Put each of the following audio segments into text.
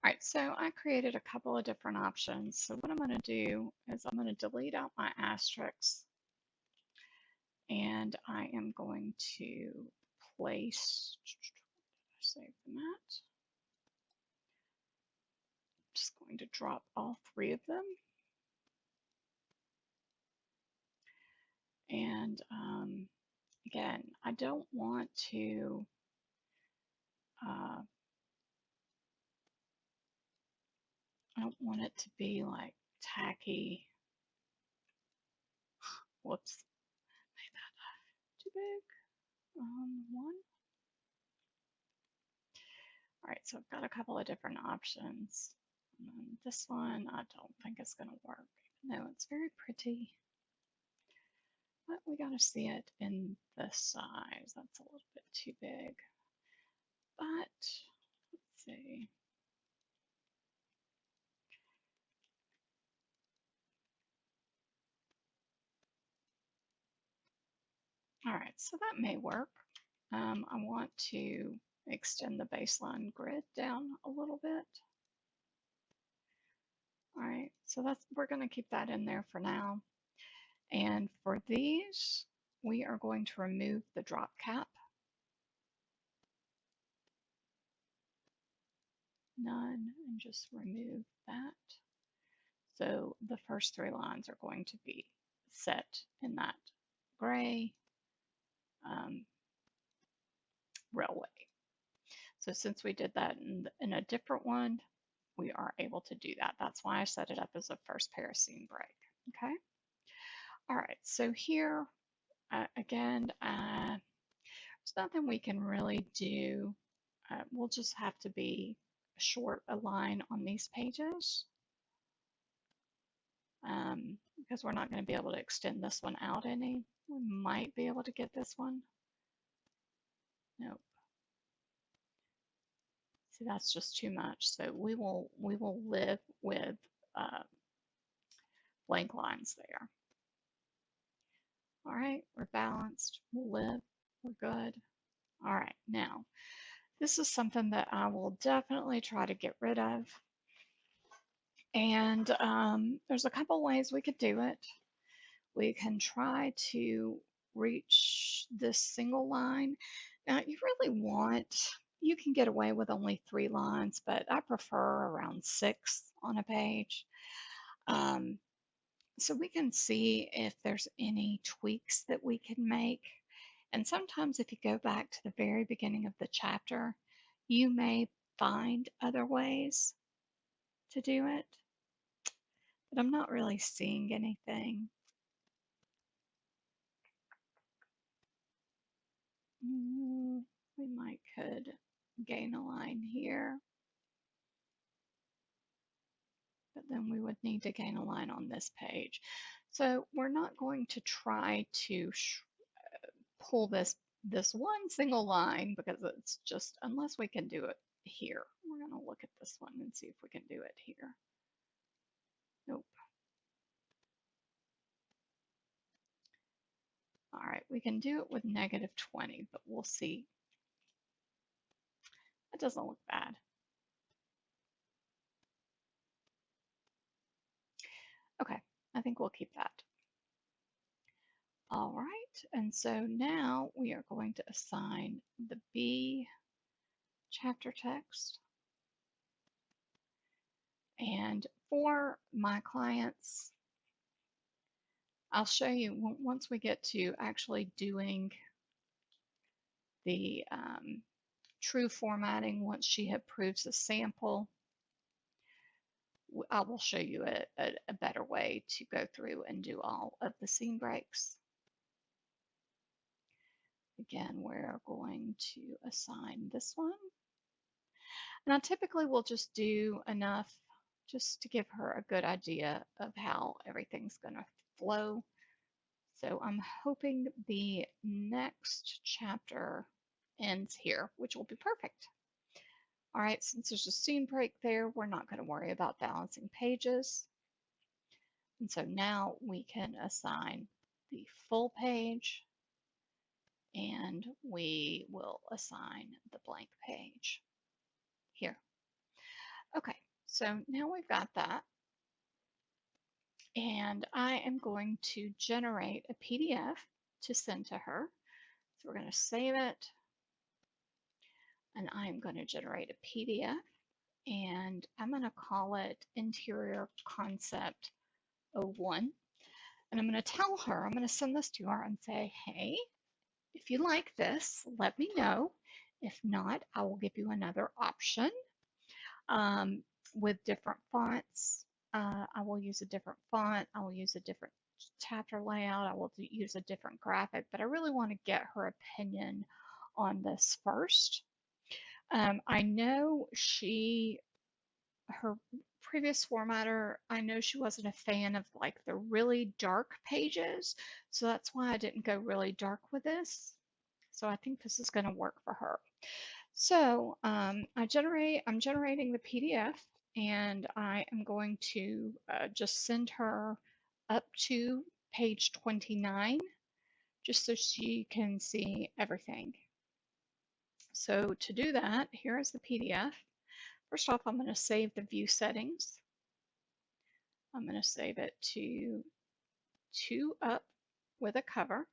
All right, so I created a couple of different options. So what I'm going to do is I'm going to delete out my asterisks, and I am going to place, save the mat. Just going to drop all three of them. And again, I don't want to I don't want it to be like tacky. Whoops, made that too big. One. All right, so I've got a couple of different options. This one I don't think is going to work, even though it's very pretty. But we got to see it in this size. That's a little bit too big. But let's see. All right, so that may work. I want to extend the baseline grid down a little bit. All right, so we're going to keep that in there for now. And for these, we are going to remove the drop cap. None, and just remove that. So the first three lines are going to be set in that gray railway. So since we did that in a different one, we are able to do that. That's why I set it up as a first parascene break. Okay. All right. So here, again, there's nothing we can really do. We'll just have to be short a line on these pages because we're not going to be able to extend this one out any. We might be able to get this one. Nope. See, that's just too much. So we will live with blank lines there. All right, we're balanced. We'll live. We're good. All right, now this is something that I will definitely try to get rid of. And there's a couple ways we could do it. We can try to reach this single line. Now, you can get away with only 3 lines, but I prefer around 6 on a page. So we can see if there's any tweaks that we can make. And sometimes if you go back to the very beginning of the chapter, you may find other ways to do it, but I'm not really seeing anything. We might could gain a line here, but then we would need to gain a line on this page. So we're not going to try to pull this one single line because it's just, unless we can do it here. We're going to look at this one and see if we can do it here. Nope. All right, we can do it with -20, but we'll see. That doesn't look bad. Okay, I think we'll keep that. All right, and so now we are going to assign the B chapter text. And for my clients, I'll show you once we get to actually doing the true formatting, once she approves a sample, I will show you a better way to go through and do all of the scene breaks. Again, we're going to assign this one. And I typically will just do enough just to give her a good idea of how everything's going to flow. So I'm hoping the next chapter ends here, which will be perfect. All right, since there's a scene break there, we're not going to worry about balancing pages. And so now we can assign the full page, and we will assign the blank page here. Okay, so now we've got that. And I am going to generate a PDF to send to her. So we're going to save it. And I'm going to generate a PDF. And I'm going to call it Interior Concept 01. And I'm going to tell her, I'm going to send this to her and say, hey, if you like this, let me know. If not, I will give you another option with different fonts. I will use a different font. I will use a different chapter layout. I will use a different graphic, but I really want to get her opinion on this first. I know her previous formatter, I know she wasn't a fan of like the really dark pages, so that's why I didn't go really dark with this. So I think this is going to work for her. So I'm generating the PDF, and I am going to just send her up to page 29, just so she can see everything. So to do that, here is the PDF. First off, I'm going to save the view settings. I'm going to save it to 2 up with a cover,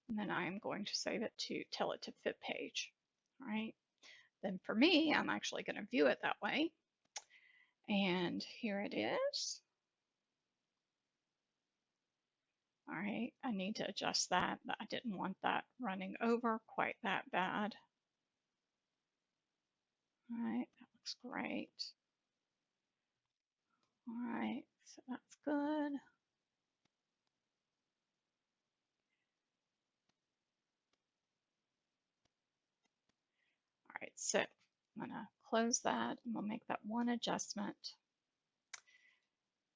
and then I am going to save it to tell it to fit page. All right. Then for me, I'm actually going to view it that way. And here it is. All right, I need to adjust that. I didn't want that running over quite that bad. All right, that looks great. All right, so that's good. All right, so I'm gonna close that. I'm gonna make that one adjustment,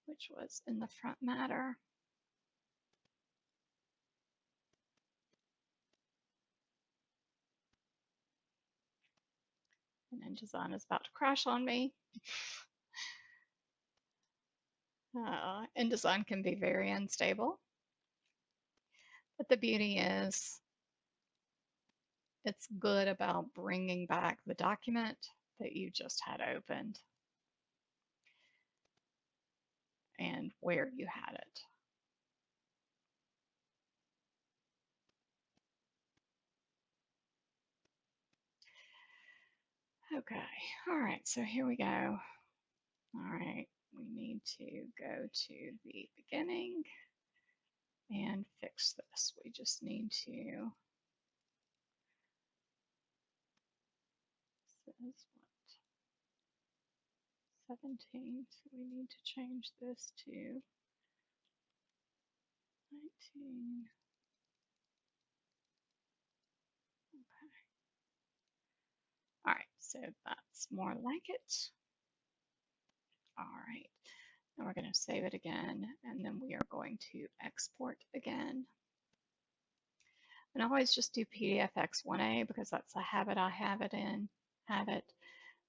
which was in the front matter. And InDesign is about to crash on me. InDesign can be very unstable, but the beauty is it's good about bringing back the document that you just had opened and where you had it. Okay, all right, so here we go. All right, we need to go to the beginning and fix this. We just need to, says what, 17, so we need to change this to 19. Okay. All right, so that's more like it. All right, now we're going to save it again, and then we are going to export again. And I always just do PDFX1A because that's a habit I have it in. And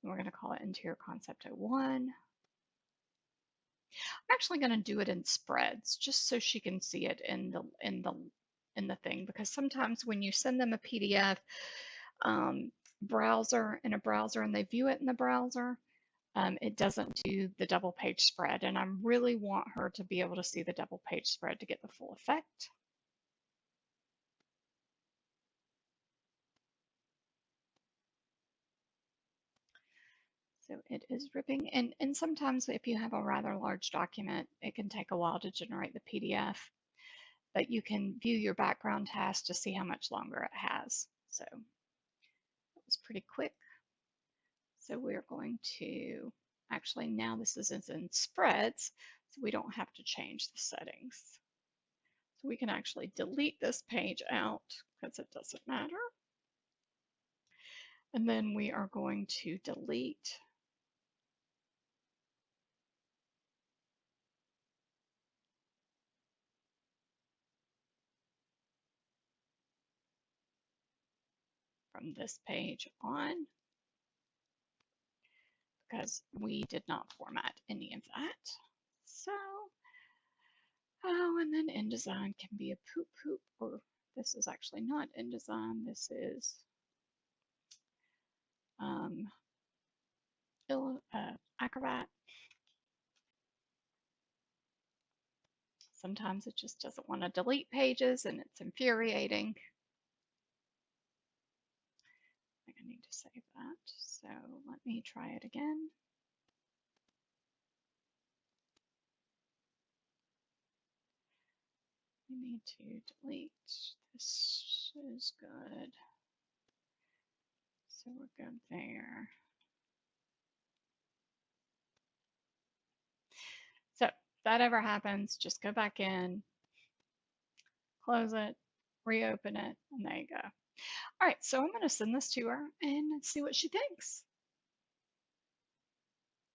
we're going to call it Interior Concept 01. I'm actually going to do it in spreads just so she can see it in the thing, because sometimes when you send them a PDF browser and they view it in the browser, it doesn't do the double page spread, and I really want her to be able to see the double page spread to get the full effect. So it is ripping, and sometimes if you have a rather large document, it can take a while to generate the PDF, but you can view your background task to see how much longer it has. So it was pretty quick. So we're going to, actually now this is in spreads, so we don't have to change the settings. So we can actually delete this page out because it doesn't matter. And then we are going to delete from this page on, because we did not format any of that. So, oh, and then InDesign can be a poop poop, or this is actually not InDesign, this is Acrobat. Sometimes it just doesn't want to delete pages and it's infuriating. I think I need to save that. So let me try it again. We need to delete. This is good. So we're good there. So if that ever happens, just go back in, close it, reopen it, and there you go. All right, so I'm going to send this to her and see what she thinks.